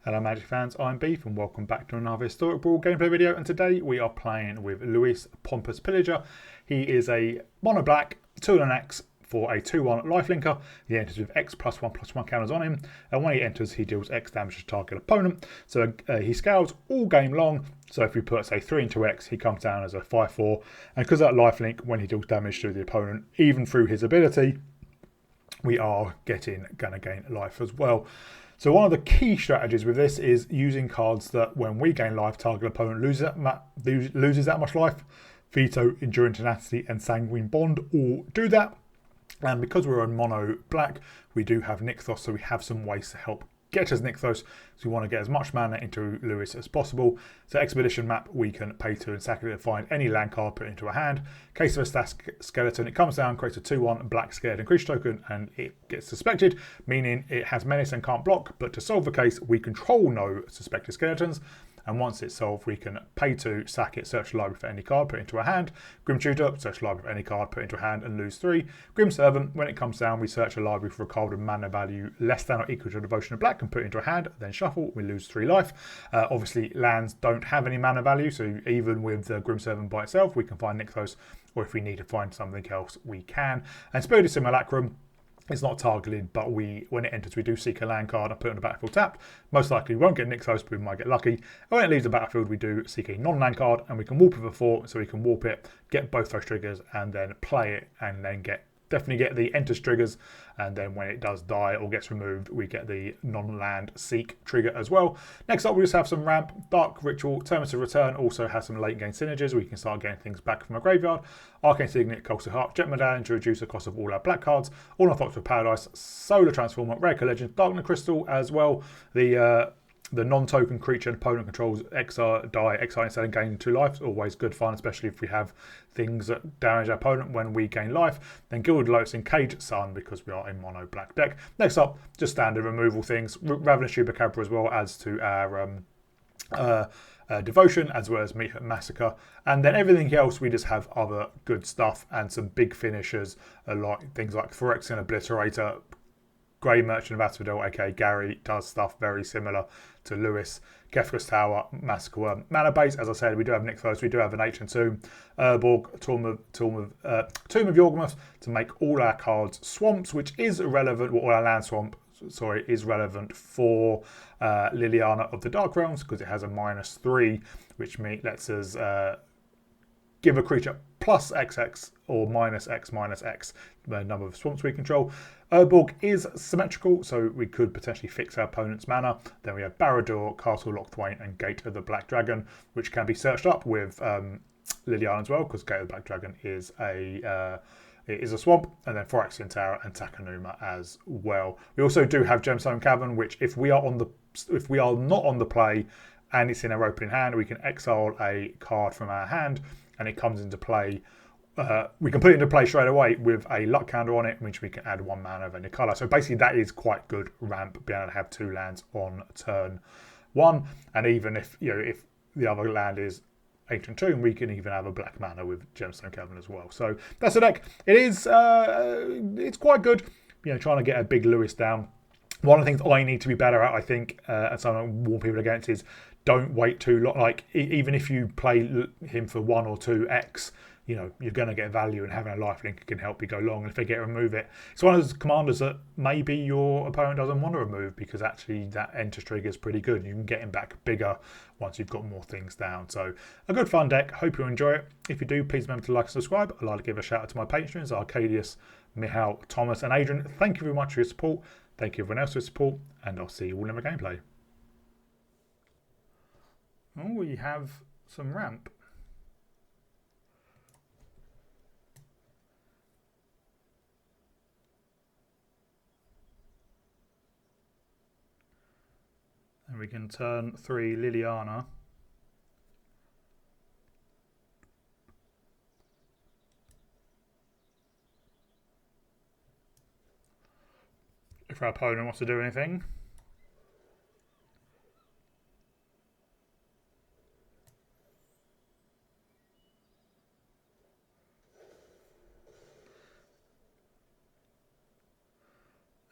Hello Magic fans, I'm Beef and welcome back to another Historic Brawl gameplay video, and today we are playing with Lewis Pompous Villager. He is a mono black 2-X for a 2-1 lifelinker. He enters with X +1/+1 counters on him, and when he enters he deals X damage to target opponent. So he scales all game long, so if we put say 3 into X he comes down as a 5/4, and because of that lifelink, when he deals damage to the opponent, even through his ability, we are gonna gain life as well. So one of the key strategies with this is using cards that when we gain life, target opponent loses that much life. Veto, Enduring Tenacity and Sanguine Bond all do that. And because we're on mono black, we do have Nykthos, so we have some ways to help get us Nykthos. So we want to get as much mana into Lewis as possible. So Expedition map, we can pay 2 and sack it to find any land card, put it into a hand. Case of a Stask Skeleton, it comes down, creates a 2-1 black scared and creature token, and it gets suspected, meaning it has menace and can't block, but to solve the case, we control no suspected skeletons. And once it's solved, we can pay 2, sack it, search the library for any card, put it into a hand. Grim Tutor, search the library for any card, put it into a hand and lose 3. Grim Servant, when it comes down, we search a library for a card with mana value less than or equal to Devotion of Black and put it into a hand, then shuffle, we lose 3 life. Obviously, lands don't have any mana value, so even with the Grim Servant by itself, we can find Nykthos, or if we need to find something else, we can. And Spirited Simulacrum, it's not targeted, but when it enters, we do seek a land card and put it on the battlefield tapped. Most likely we won't get Nykthos, but we might get lucky. And when it leaves the battlefield, we do seek a non-land card, and we can warp it for 4, so we can warp it, get both those triggers, and then play it, and then definitely get the enters triggers, and then when it does die or gets removed, we get the non-land seek trigger as well. Next up, we just have some ramp. Dark Ritual, Terminus of Return also has some late game synergies. We can start getting things back from our graveyard. Arcane Signet, Cult of Heart, Jet Medallion to reduce the cost of all our black cards. All Orthodox of Paradise, Solar Transformer, Rare Legend, Darknet Crystal as well. The non-token creature opponent controls XR, die, XR instead of gaining 2 life. Always good fun, especially if we have things that damage our opponent when we gain life. Then Gilded Lotus and Caged Sun, because we are a mono black deck. Next up, just standard removal things. Ravenous Chupacabra as well adds to our Devotion, as well as Massacre. And then everything else, we just have other good stuff and some big finishers, things like Phyrexian Obliterator. Grey Merchant of Asphodel, aka Gary, does stuff very similar to Lewis. Kefka's Tower, Massacre Worm. Mana base, as I said, we do have Nykthos, we do have an Ancient Tomb, Urborg, Tomb of Yawgmoth to make all our cards swamps, which is relevant, or our land swamp, sorry, is relevant for Liliana of the Dark Realms, because it has a -3, which lets us give a creature plus XX or -X, the number of swamps we control. Urborg is symmetrical, so we could potentially fix our opponent's mana. Then we have Barad-dûr, Castle Locthwain, and Gate of the Black Dragon, which can be searched up with Liliana as well, because Gate of the Black Dragon is a swamp, and then Phyrexian Tower and Takenuma as well. We also do have Gemstone Cavern, which if we are not on the play and it's in our opening hand, we can exile a card from our hand, and it comes into play. We can put it into play straight away with a luck counter on it, which we can add 1 mana of any colour. So basically that is quite good ramp, being able to have 2 lands on turn 1. And even if the other land is Ancient Tomb, we can even have a black mana with Gemstone Cavern as well. So that's the deck. It's quite good, trying to get a big Lewis down. One of the things I need to be better at, I think, and something I warn people against, is don't wait too long. Like, even if you play him for 1 or 2 X, you're going to get value, and having a lifelink can help you go long. And if they get remove it, it's one of those commanders that maybe your opponent doesn't want to remove, because actually that enter trigger is pretty good. You can get him back bigger once you've got more things down. So a good fun deck. Hope you enjoy it. If you do, please remember to like and subscribe. I'd like to give a shout out to my patrons, Arcadius, Michal, Thomas and Adrian. Thank you very much for your support. Thank you everyone else for your support, and I'll see you all in the gameplay. Oh, we have some ramp. And we can turn 3 Liliana. If our opponent wants to do anything.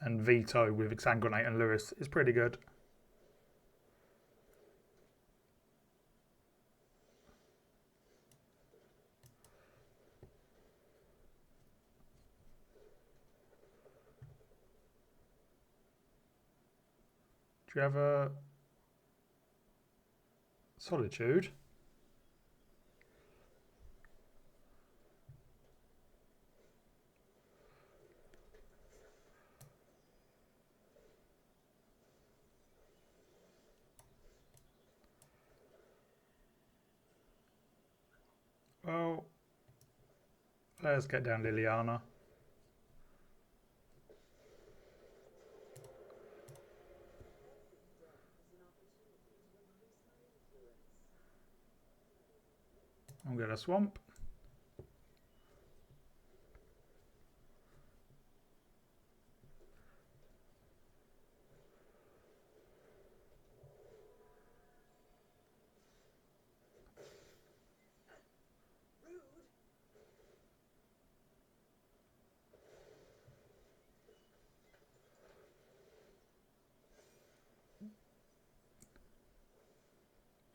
And Veto with Exsanguinate and Lewis is pretty good. Should we have a Solitude? Well, let's get down Liliana. I'll get a Swamp.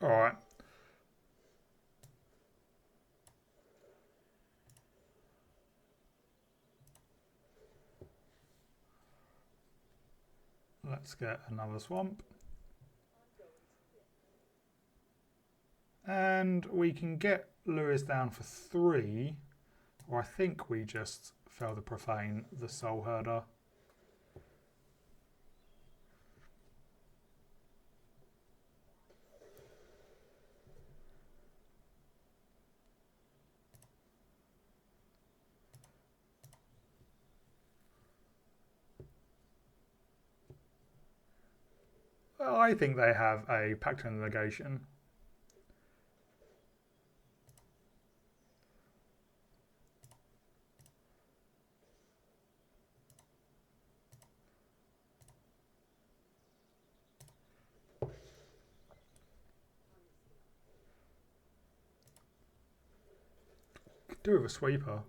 All right. Let's get another Swamp. And we can get Lewis down for 3. Or I think we just fail to profane the Soul Herder. Well, I think they have a Pact of Negation. Could do with a Sweeper.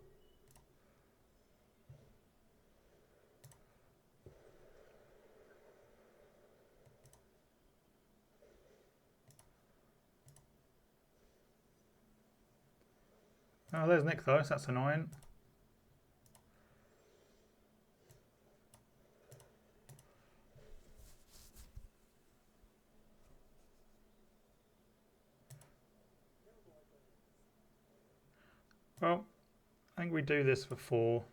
Oh, there's Nykthos, that's annoying. Well, I think we do this for 4.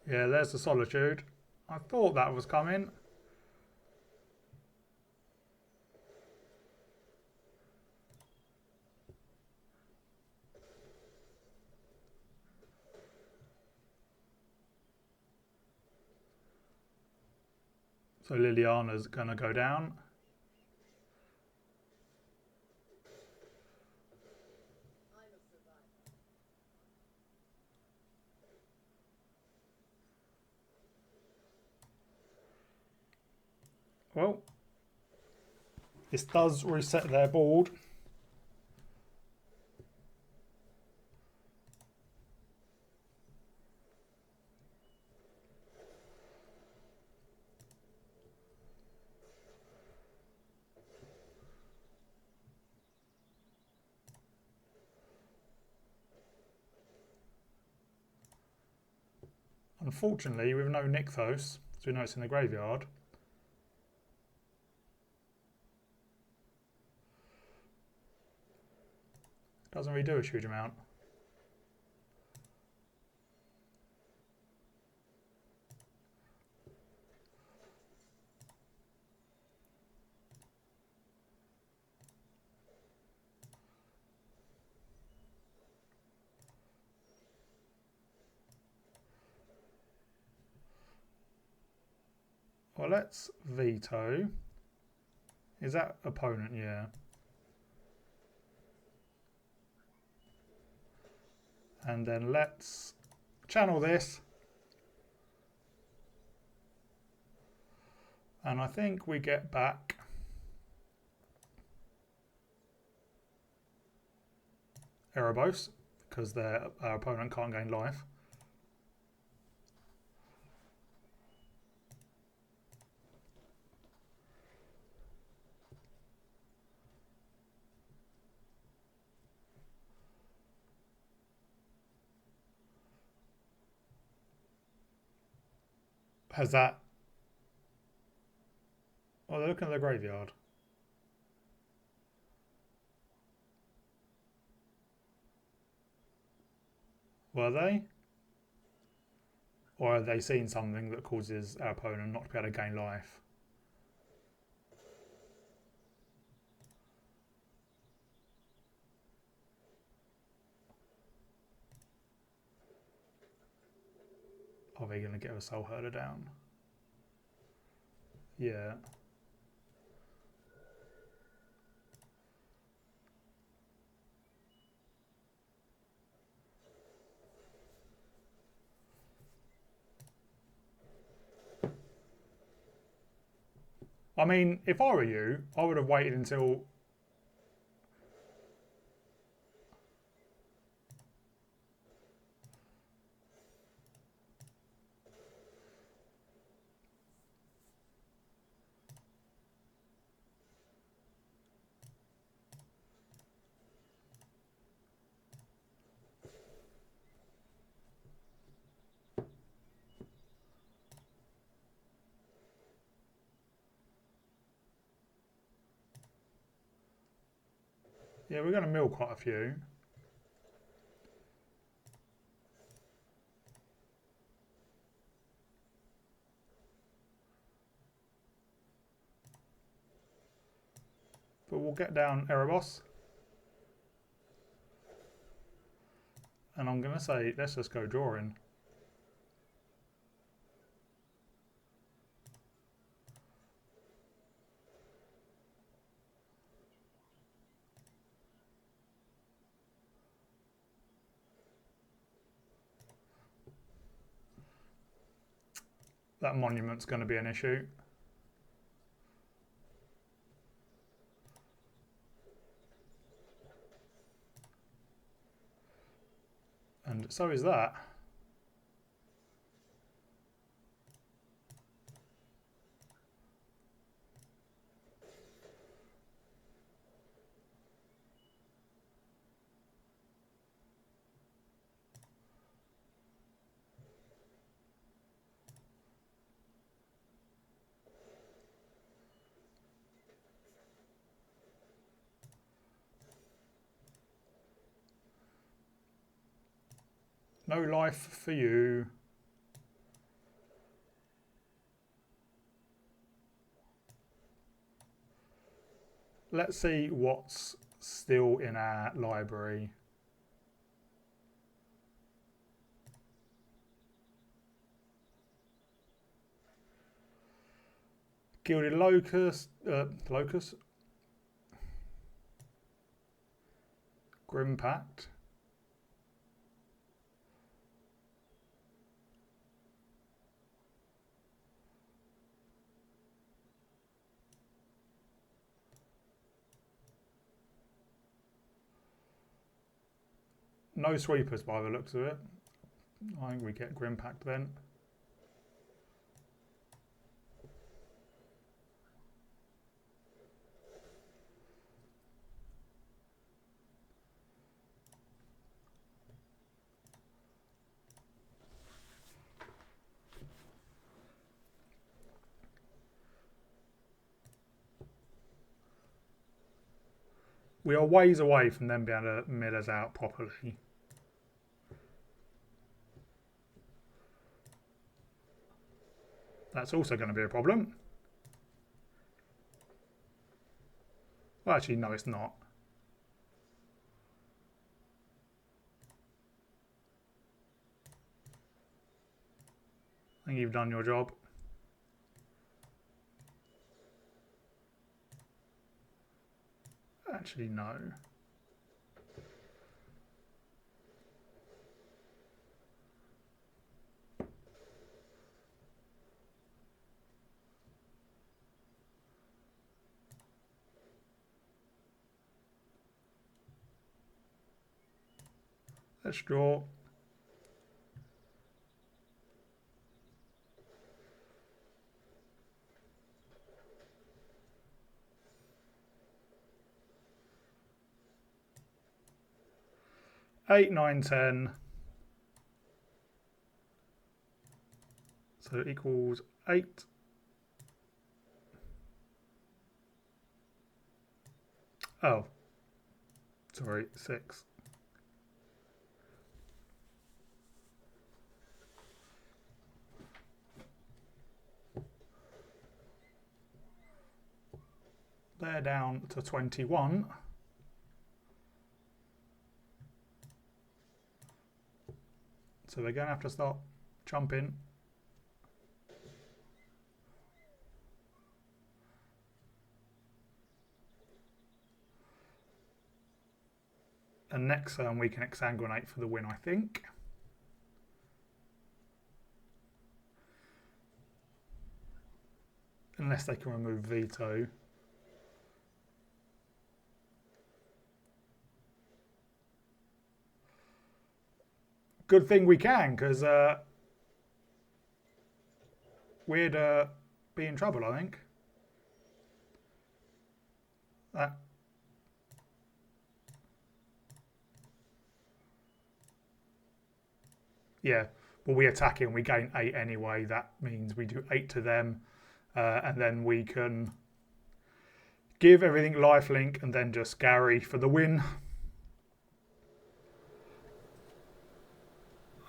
Yeah, there's the Solitude. I thought that was coming. So Liliana's going to go down. Well, this does reset their board. Unfortunately, with no Nykthos, so we know it's in the graveyard. Doesn't really do a huge amount. Well, let's veto. Is that opponent? Yeah. And then let's channel this. And I think we get back Erebos, because our opponent can't gain life. Has that... Oh, they're looking at the graveyard. Were they? Or have they seen something that causes our opponent not to be able to gain life? Are they going to get a soul herder down? Yeah. I mean, if I were you, I would have waited until... Yeah, we're going to mill quite a few. But we'll get down Erebos. And I'm going to say, let's just go drawing. That monument's going to be an issue. And so is that. No life for you. Let's see what's still in our library. Gilded Locust. Grim Pact. No sweepers by the looks of it. I think we get Grim Pact then. We are ways away from them being able to mill us out properly. That's also going to be a problem. Well, actually, no, it's not. I think you've done your job. Actually, no. Let's draw. Eight, 9, 10. So it equals 8. Oh, sorry, 6. They're down to 21. So they're going to have to start jumping. And next turn we can exsanguinate for the win, I think. Unless they can remove veto. Good thing we can, because we'd be in trouble, I think. Yeah, well, we attack and we gain 8 anyway. That means we do 8 to them, and then we can give everything lifelink and then just Gary for the win.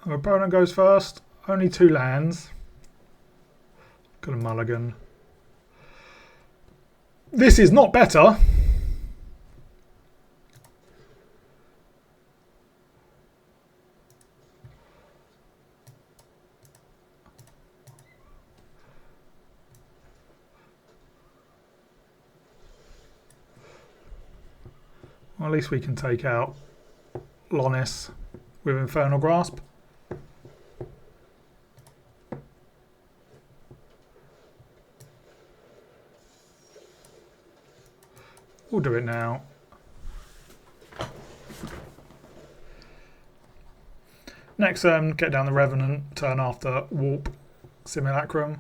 Our opponent goes first. Only 2 lands. Got a mulligan. This is not better. Well, at least we can take out Lonis with Infernal Grasp. We'll do it now. Next turn, get down the Revenant, turn after Warp Simulacrum.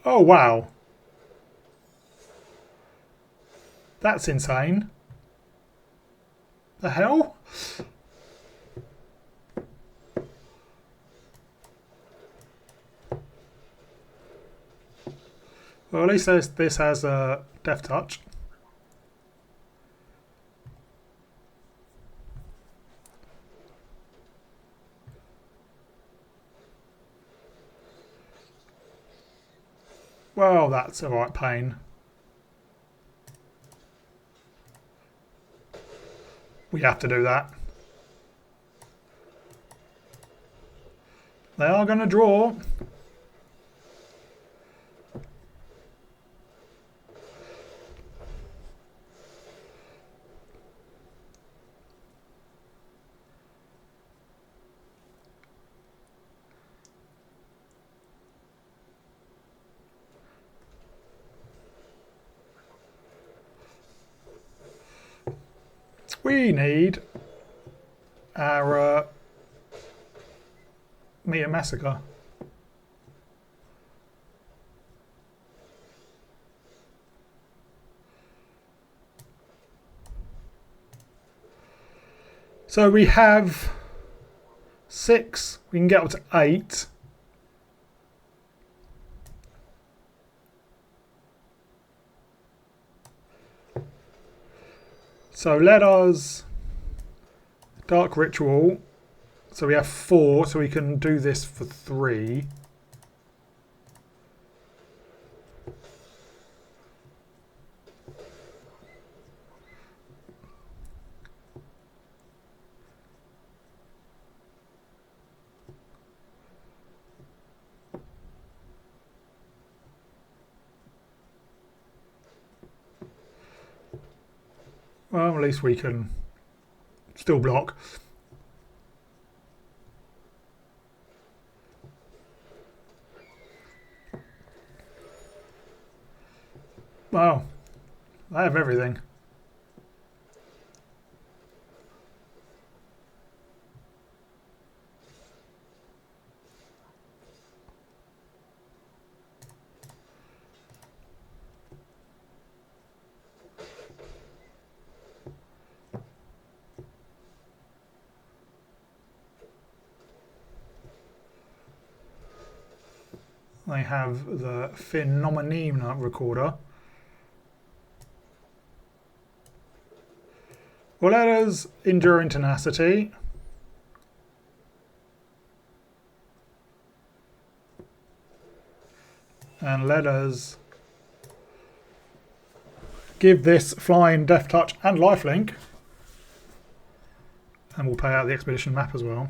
Oh, wow. That's insane. The hell? Well, at least this has a Death Touch. Well, that's a right pain. We have to do that. They are going to draw. We need our Meteor Massacre. So we have 6. We can get up to 8. So let us Dark Ritual. So we have 4, so we can do this for 3. Well, at least we can still block. Wow, I have everything. They have the Phenomena Recorder. Well, let us Enduring Tenacity. And let us give this Flying, Death Touch and Lifelink. And we'll pay out the Expedition map as well.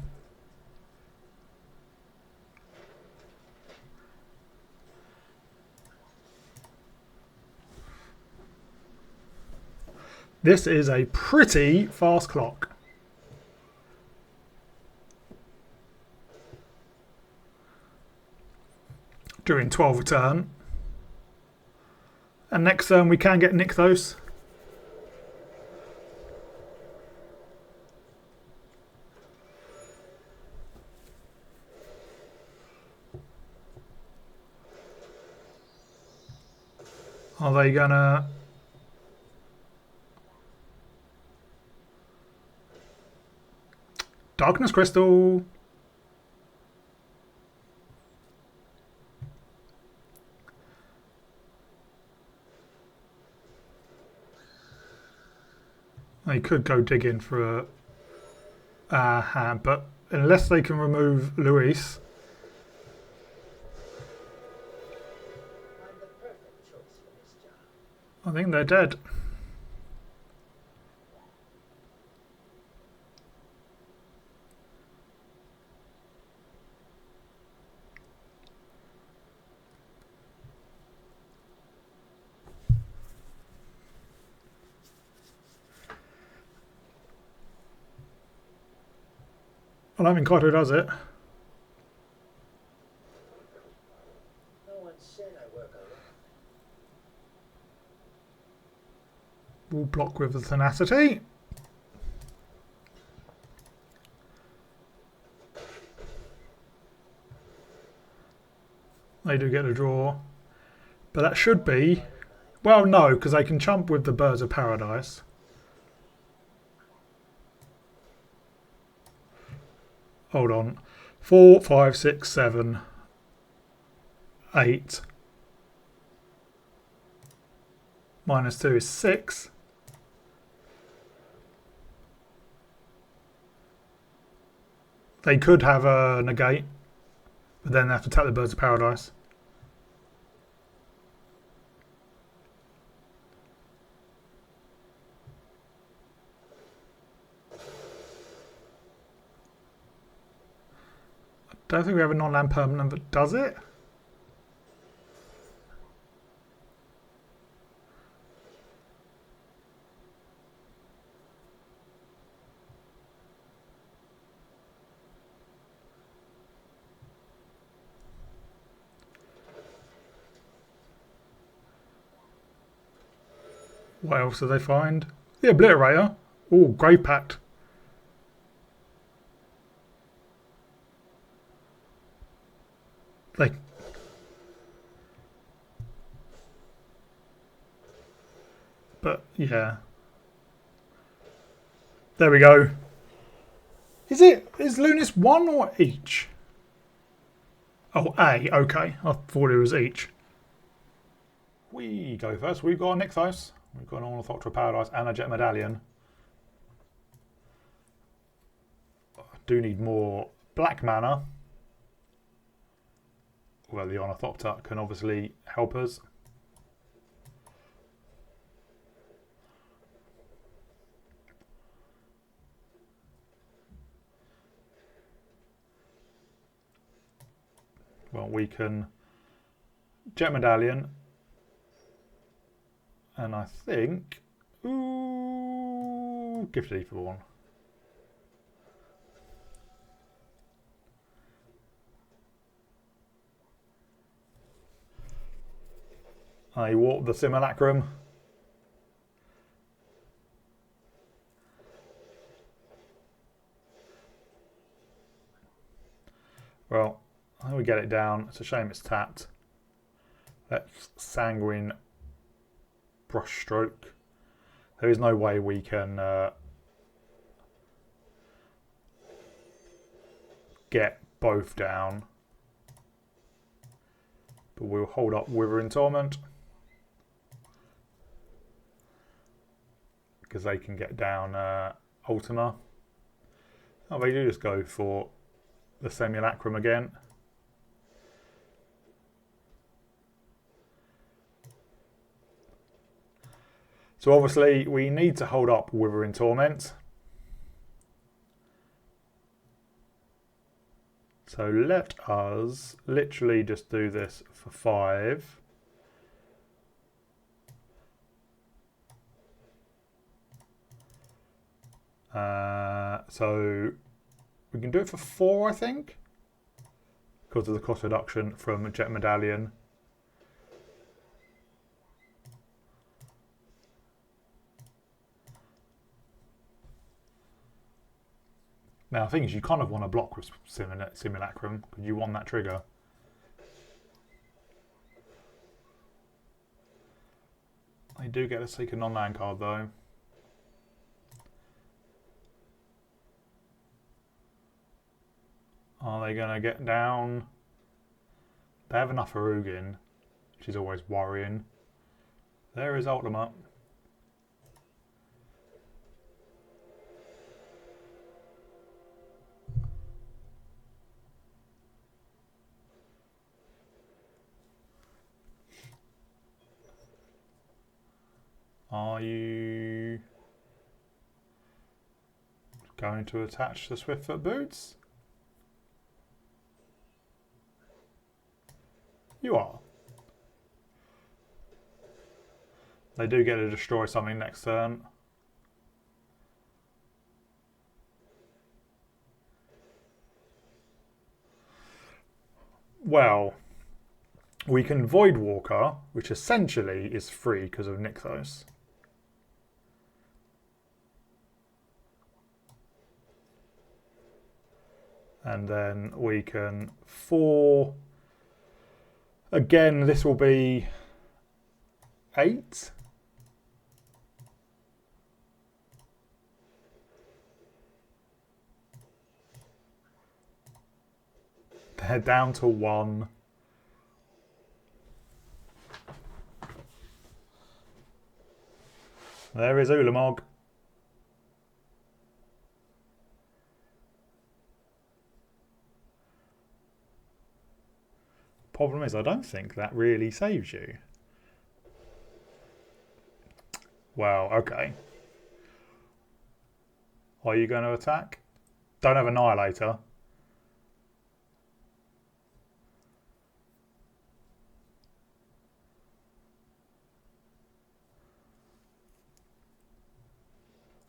This is a pretty fast clock. During 12 return. And next turn we can get Nykthos. Are they gonna... Darkness Crystal. They could go digging for a hand, but unless they can remove Luis, I think they're dead. I don't think Kaito does it. No one said I work alone. We'll block with the Tenacity. They do get a draw. But that should be... Well, no, because they can chump with the Birds of Paradise. Hold on. 4, 5, 6, 7, 8. Minus 2 is 6. They could have a negate, but then they have to tap the Birds of Paradise. I don't think we have a non-land permanent that does it. What else do they find? The Obliterator. Oh, Grave Pact. Like, but yeah, there we go. Is Lunis one or each? Oh, A. Okay, I thought it was each. We go first. We've got a Nykthos. We've got an Ornithopter Paradise and a Jet Medallion. I do need more black mana. Well, the Ornithopter can obviously help us. Well, we can Jet Medallion. And I think... Ooh, Gifted Ether one. I warp the Simulacrum. Well, how do we get it down? It's a shame it's tapped. Let's Sanguine Brushstroke. There is no way we can get both down. But we'll hold up Wither in Torment. Because they can get down Ultima. Oh, they do just go for the Simulacrum again. So obviously we need to hold up Wither in Torment. So let us literally just do this for 5. So we can do it for 4, I think, because of the cost reduction from Jet Medallion. Now, the thing is, you kind of want to block with Simulacrum because you want that trigger. They do get a seek a non-land card though. Are they going to get down? They have enough Arugin, which is always worrying. There is Ultima. Are you going to attach the Swiftfoot boots? You are. They do get to destroy something next turn. Well, we can Void Walker, which essentially is free because of Nykthos. And then we can 4. Again, this will be 8. They're down to 1. There is Ulamog. Problem is, I don't think that really saves you. Well, okay. Are you going to attack? Don't have Annihilator.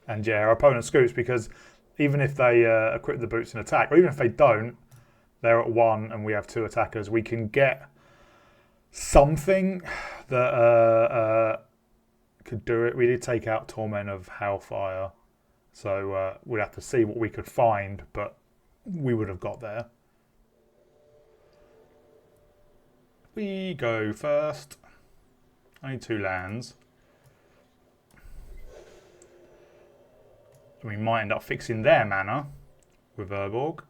And yeah, our opponent scoops because even if they equip the boots and attack, or even if they don't, they're at 1 and we have 2 attackers, we can get something that could do it. We did take out Torment of Hellfire, so we'd have to see what we could find, but we would have got there. We go first. Only 2 lands. We might end up fixing their mana with Urborg.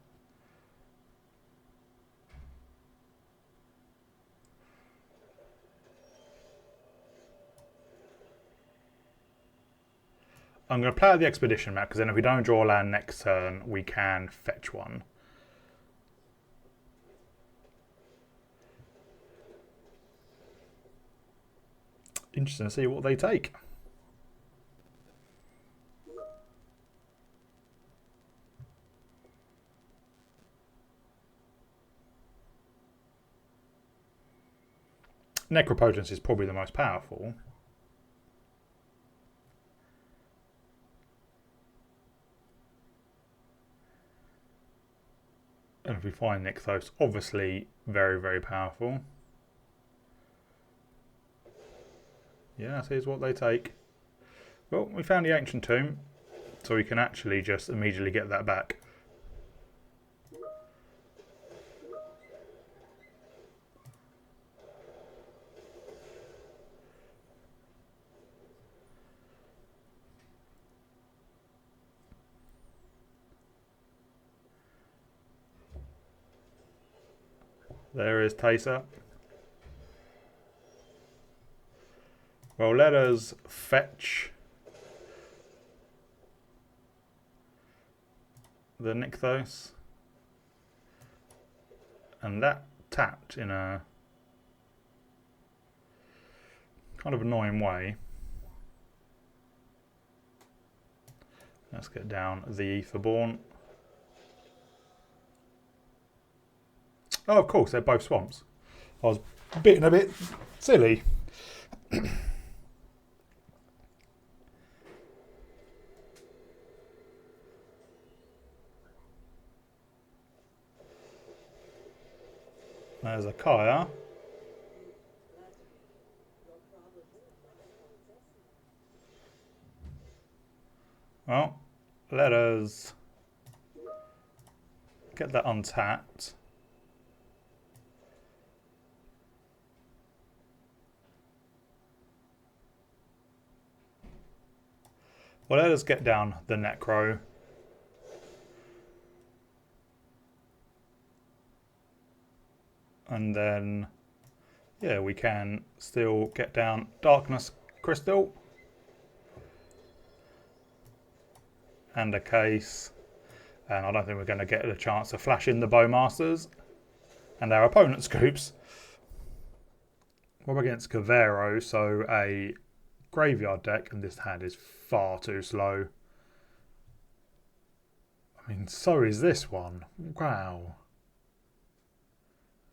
I'm going to play out the Expedition map because then if we don't draw a land next turn, we can fetch one. Interesting to see what they take. Necropotence is probably the most powerful. And if we find Nykthos, obviously very, very powerful. Yeah, here's what they take. Well, we found the Ancient Tomb, so we can actually just immediately get that back. There is Taser. Well, let us fetch the Nykthos. And that tapped in a kind of annoying way. Let's get down the Aetherborn. Oh, of course, they're both swamps. I was being a bit silly. There's a Kaya. Well, let us get that untapped. Well, let us get down the Necro. And then, yeah, we can still get down Darkness Crystal. And a Case. And I don't think we're going to get a chance to flash in the Bowmasters. And their opponent scoops. We're against Cavero, so a graveyard deck, and this hand is far too slow. I mean, so is this one. Wow.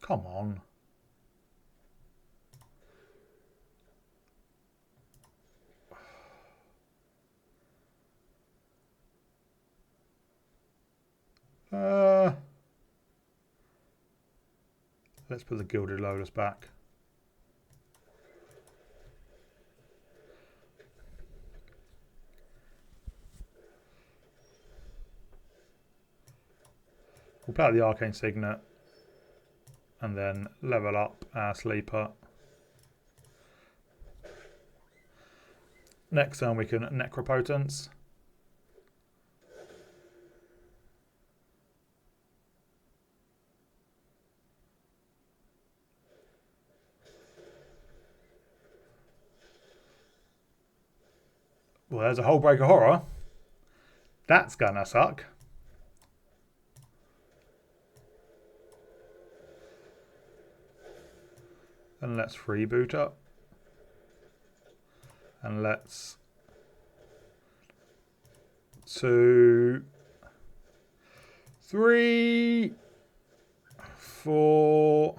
Come on. Let's put the Gilded Lotus back. We'll play out the Arcane Signet and then level up our Sleeper. Next turn we can Necropotence. Well, there's a Hullbreaker Horror. That's gonna suck. And let's freeboot up. And let's 2, 3, 4,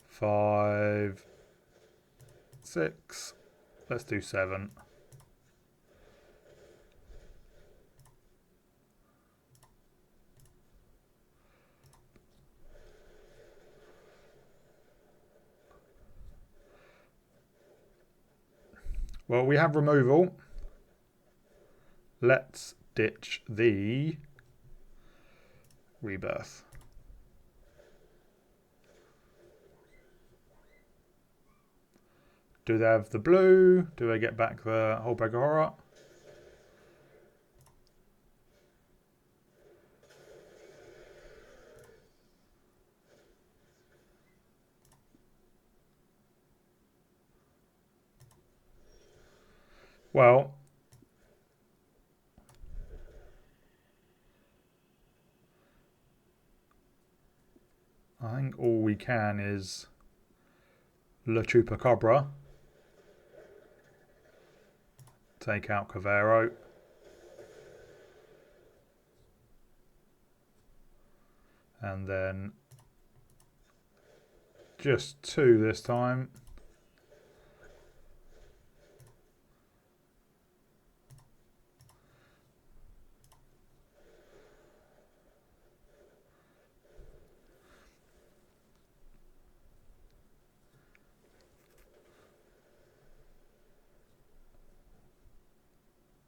5, 6. Let's do 7. Well, we have removal. Let's ditch the Rebirth. Do they have the blue? Do they get back the Hullbreaker Horror? Well, I think all we can is La Chupacabra. Take out Cavero. And then just 2 this time.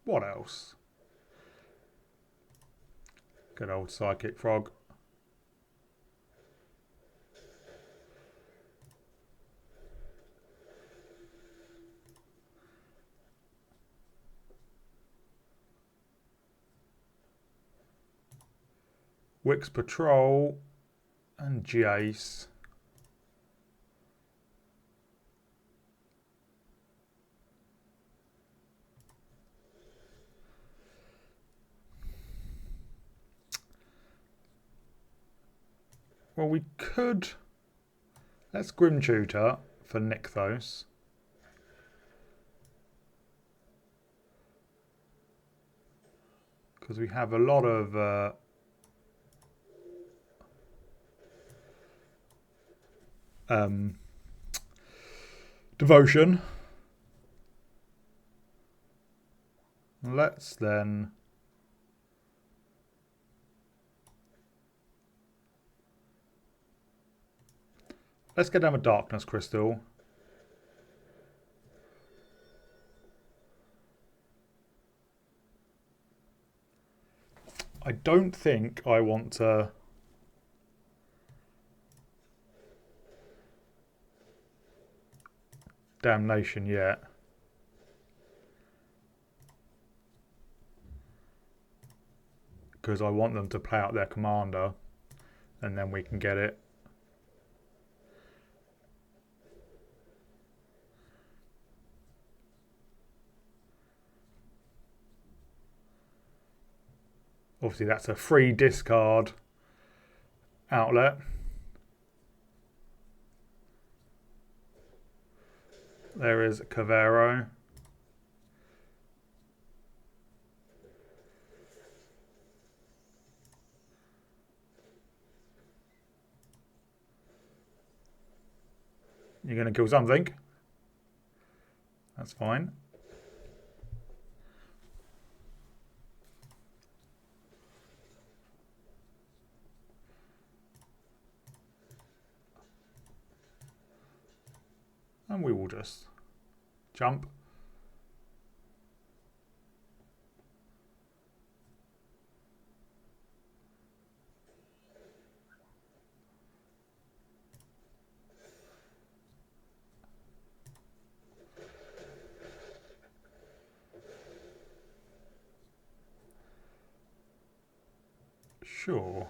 What else? Good old Psychic Frog. Wix Patrol and Jace. Well, we could... Let's Grim Tutor for Nykthos. Because we have a lot of... devotion. Let's then... Let's get down with Darkness Crystal. I don't think I want to... Damnation yet. Because I want them to play out their commander and then we can get it. Obviously that's a free discard outlet. There is Cavero. You're going to kill something. That's fine. And we will just jump. Sure.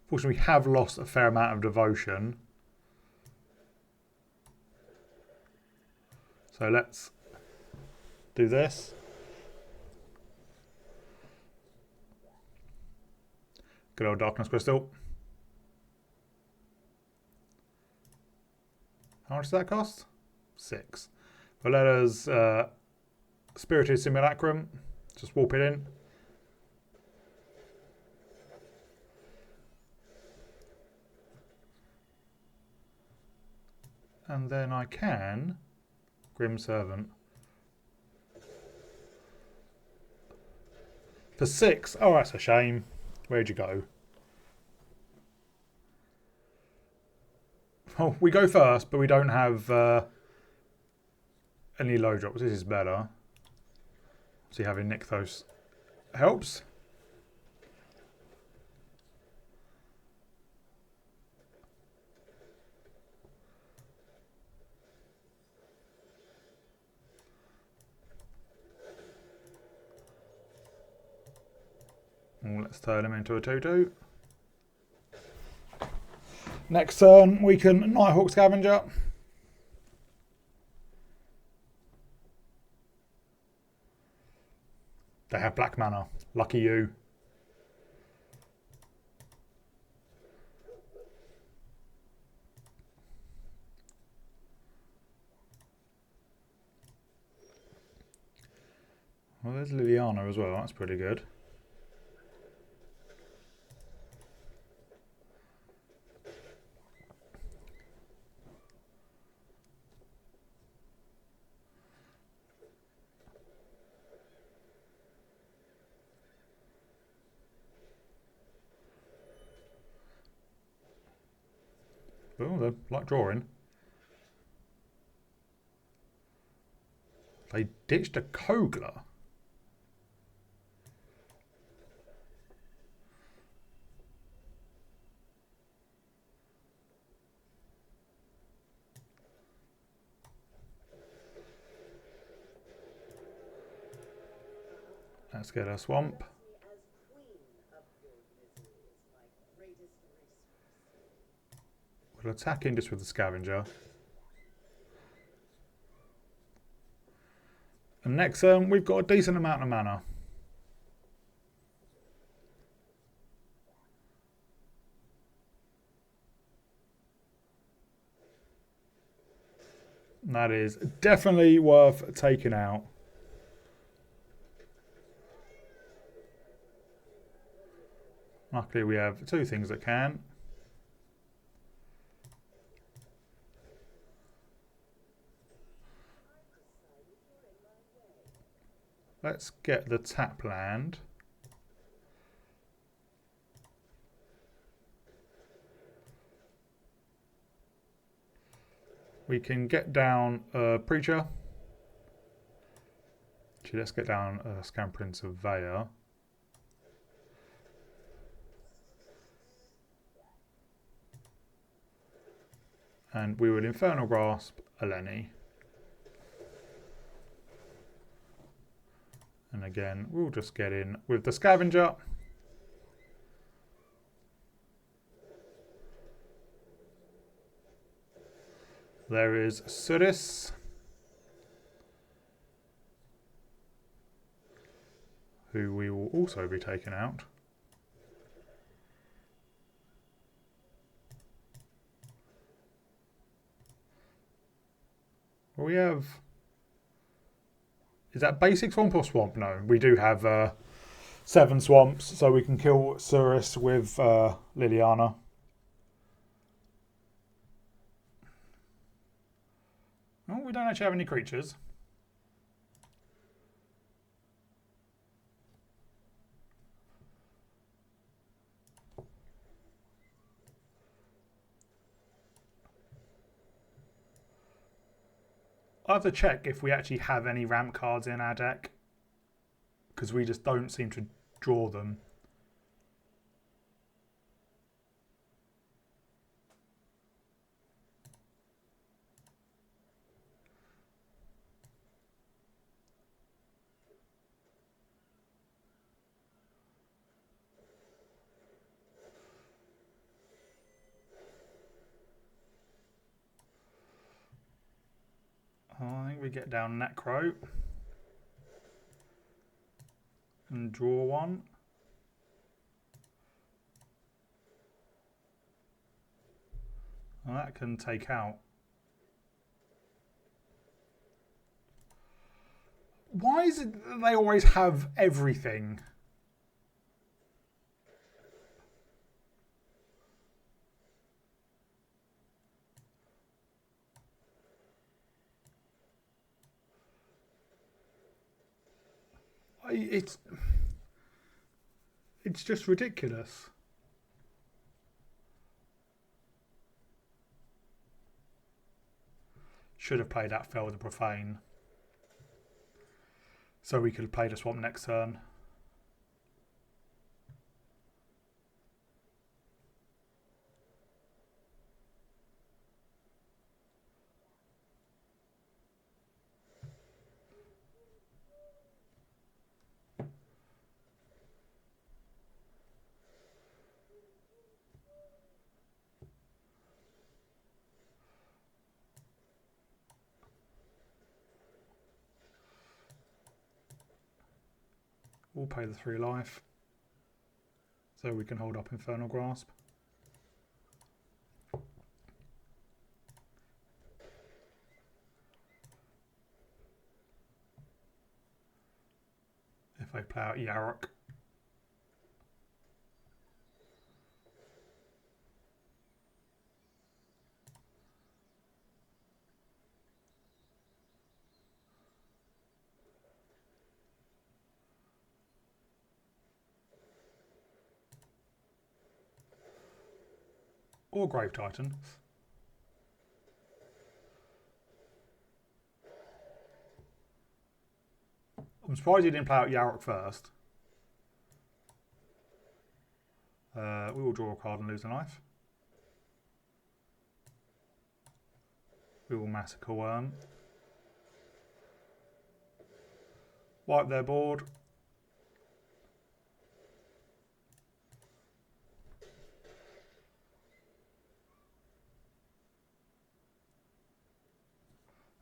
Fortunately, we have lost a fair amount of devotion. So let's do this. Good old Darkness Crystal. How much does that cost? 6. But let us Spirited Simulacrum. Just warp it in. And then I can Grim Servant. For 6. Oh, that's a shame. Where'd you go? Oh, we go first, but we don't have any low drops. This is better. See, having Nykthos helps. Let's turn him into a 2-2. Next turn, we can Nighthawk Scavenger. They have black mana. Lucky you. Well, there's Liliana as well. That's pretty good. Oh, they like drawing. They ditched a Kogler. Let's get a swamp. We'll attack in just with the scavenger. And next turn, we've got a decent amount of mana. That is definitely worth taking out. Luckily we have two things that can. Let's get the tap land. We can get down a Preacher. Actually, let's get down a Scampering Surveyor. And we will Infernal Grasp a Lenny. And again, we'll just get in with the Scavenger. There is Sudis, who we will also be taking out. We have... Is that basic swamp or swamp? No, we do have 7 swamps, so we can kill Suris with Liliana. Oh, we don't actually have any creatures. I have to check if we actually have any ramp cards in our deck, because we just don't seem to draw them. I think we get down Necro and draw one. Well, that can take out. Why is it that they always have everything? It's just ridiculous. Should have played that Fell the Profane, so we could have played a swamp next turn. We'll pay the 3 life, so we can hold up Infernal Grasp. If I play out Yarok. Or Grave Titan. I'm surprised he didn't play out Yarok first. We will draw a card and lose a life. We will Massacre Worm. Wipe their board.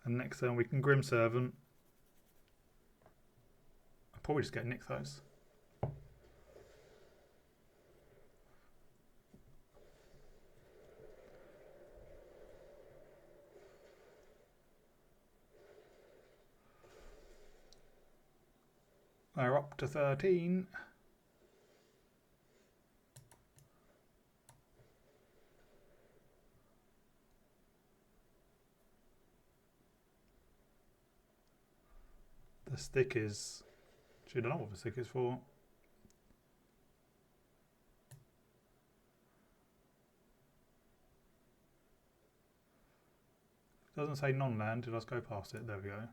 And next turn we can Grim Servant. I'll probably just get Nixos. We're up to 13. The stick is... I don't know what the stick is for. Doesn't say non-land. Did I just go past it? There we go.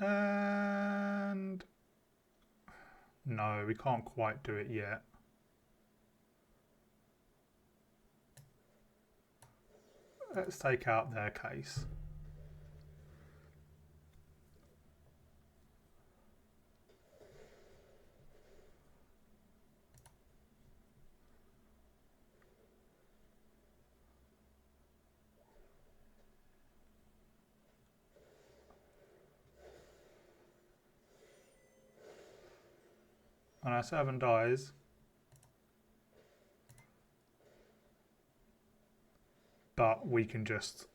And no, we can't quite do it yet. Let's take out their case. And our 7 dies. But we can just,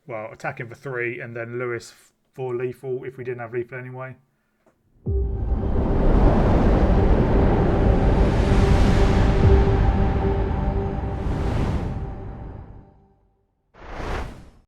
well, attack him for 3 and then Lewis for lethal if we didn't have lethal anyway.